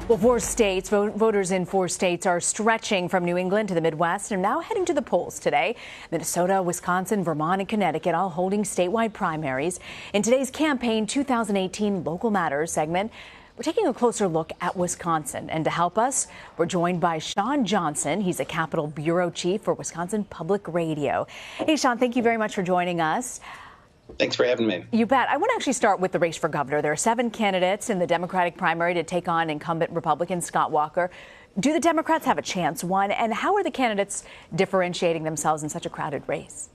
Well, voters in 4 states are stretching from New England to the Midwest and are now heading to the polls today. Minnesota, Wisconsin, Vermont, and Connecticut all holding statewide primaries. In today's Campaign 2018 Local Matters segment, we're taking a closer look at Wisconsin. And to help us, we're joined by Shawn Johnson. He's a Capitol Bureau Chief for Wisconsin Public Radio. Hey, Shawn, thank you very much for joining us. Thanks for having me. You bet. I want to actually start with the race for governor. There are 7 candidates in the Democratic primary to take on incumbent Republican Scott Walker. Do the Democrats have a chance, one? And how are the candidates differentiating themselves in such a crowded race?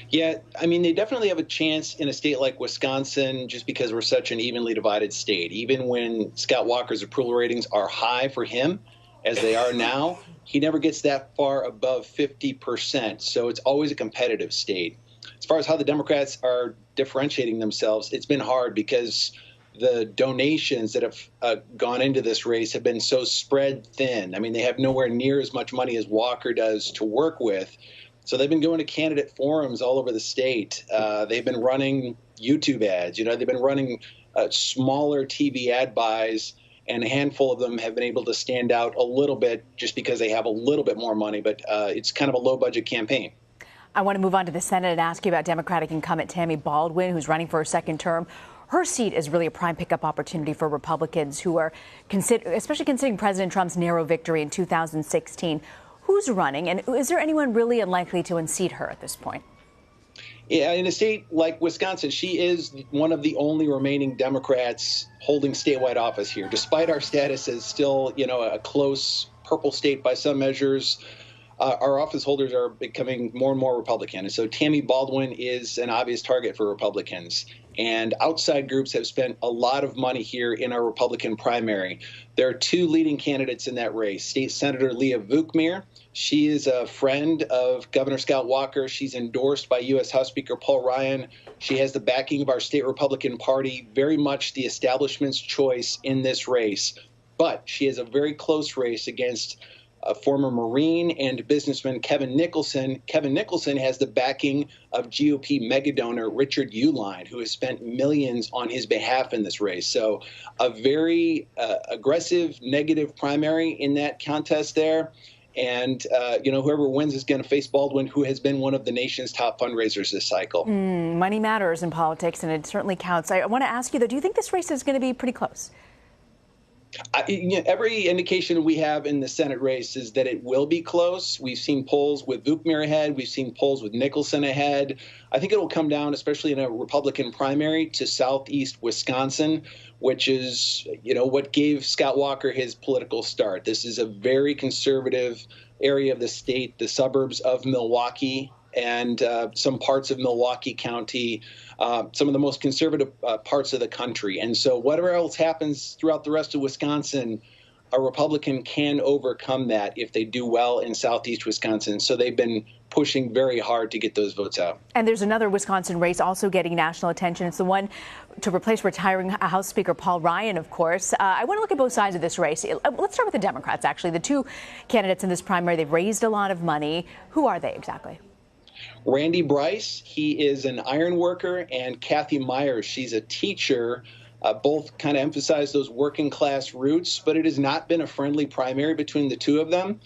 Yeah, I mean, they definitely have a chance in a state like Wisconsin just because we're such an evenly divided state. Even when Scott Walker's approval ratings are high for him, as they are now, he never gets that far above 50%. So it's always a competitive state. As far as how the Democrats are differentiating themselves, it's been hard because the donations that have gone into this race have been so spread thin. I mean, they have nowhere near as much money as Walker does to work with. So they've been going to candidate forums all over the state. They've been running YouTube ads. They've been running smaller TV ad buys, and a handful of them have been able to stand out a little bit just because they have a little bit more money. But it's kind of a low-budget campaign. I want to move on to the Senate and ask you about Democratic incumbent Tammy Baldwin, who's running for a second term. Her seat is really a prime pickup opportunity for Republicans who are especially considering President Trump's narrow victory in 2016. Who's running, and is there anyone really unlikely to unseat her at this point? Yeah, in a state like Wisconsin, she is one of the only remaining Democrats holding statewide office here, despite our status as still, a close purple state by some measures. Our office holders are becoming more and more Republican. And so Tammy Baldwin is an obvious target for Republicans. And outside groups have spent a lot of money here in our Republican primary. There are 2 leading candidates in that race. State Senator Leah Vukmir. She is a friend of Governor Scott Walker. She's endorsed by U.S. House Speaker Paul Ryan. She has the backing of our state Republican Party, very much the establishment's choice in this race. But she has a very close race against former Marine and businessman Kevin Nicholson. Kevin Nicholson has the backing of GOP megadonor Richard Uihlein, who has spent millions on his behalf in this race. So a very aggressive, negative primary in that contest there. And, whoever wins is going to face Baldwin, who has been one of the nation's top fundraisers this cycle. Money matters in politics, and it certainly counts. I want to ask you, though, do you think this race is going to be pretty close? Every indication we have in the Senate race is that it will be close. We've seen polls with Vukmir ahead. We've seen polls with Nicholson ahead. I think it will come down, especially in a Republican primary, to southeast Wisconsin, which is, what gave Scott Walker his political start. This is a very conservative area of the state, the suburbs of Milwaukee and some parts of Milwaukee County, some of the most conservative parts of the country. And so whatever else happens throughout the rest of Wisconsin, a Republican can overcome that if they do well in southeast Wisconsin. So they've been pushing very hard to get those votes out. And there's another Wisconsin race also getting national attention. It's the one to replace retiring House Speaker Paul Ryan, of course. I want to look at both sides of this race. Let's start with the Democrats, actually. The 2 candidates in this primary, they've raised a lot of money. Who are they exactly? Randy Bryce, he is an iron worker, and Kathy Myers, she's a teacher. Both kind of emphasize those working class roots, but it has not been a friendly primary between the 2 of them.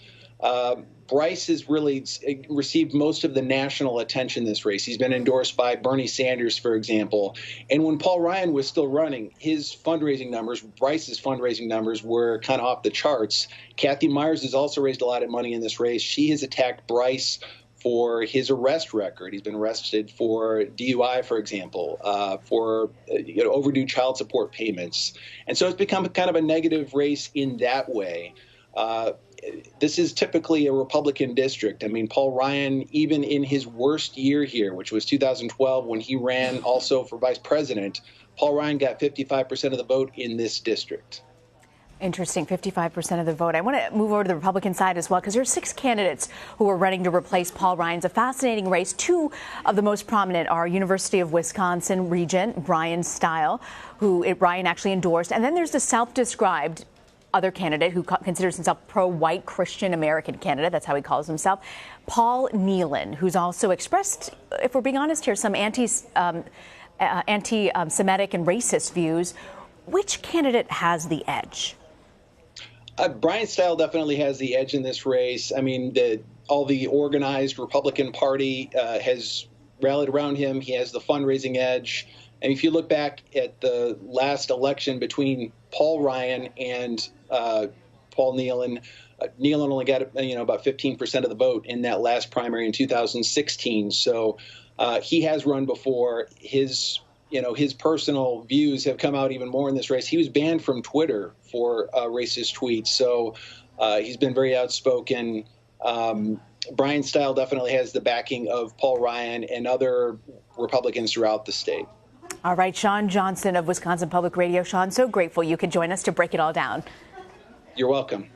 Bryce has really received most of the national attention in this race. He's been endorsed by Bernie Sanders, for example. And when Paul Ryan was still running, his fundraising numbers, Bryce's fundraising numbers, were kind of off the charts. Kathy Myers has also raised a lot of money in this race. She has attacked Bryce for his arrest record. He's been arrested for DUI, for example, for overdue child support payments. And so it's become kind of a negative race in that way. This is typically a Republican district. I mean, Paul Ryan, even in his worst year here, which was 2012 when he ran also for vice president, Paul Ryan got 55% of the vote in this district. Interesting, 55% of the vote. I want to move over to the Republican side as well, because there are 6 candidates who are running to replace Paul Ryan. It's a fascinating race. 2 of the most prominent are University of Wisconsin Regent Brian Stile, who Ryan actually endorsed. And then there's the self-described other candidate who considers himself pro-white Christian American candidate. That's how he calls himself. Paul Nealon, who's also expressed, if we're being honest here, some anti-Semitic and racist views. Which candidate has the edge? Brian Style definitely has the edge in this race. I mean, all the organized Republican Party has rallied around him. He has the fundraising edge. And if you look back at the last election between Paul Ryan and Paul Nealon, Nealon only got about 15% of the vote in that last primary in 2016. So he has run before. His personal views have come out even more in this race. He was banned from Twitter for racist tweets. So he's been very outspoken. Brian Style definitely has the backing of Paul Ryan and other Republicans throughout the state. All right, Shawn Johnson of Wisconsin Public Radio. Shawn, so grateful you could join us to break it all down. You're welcome.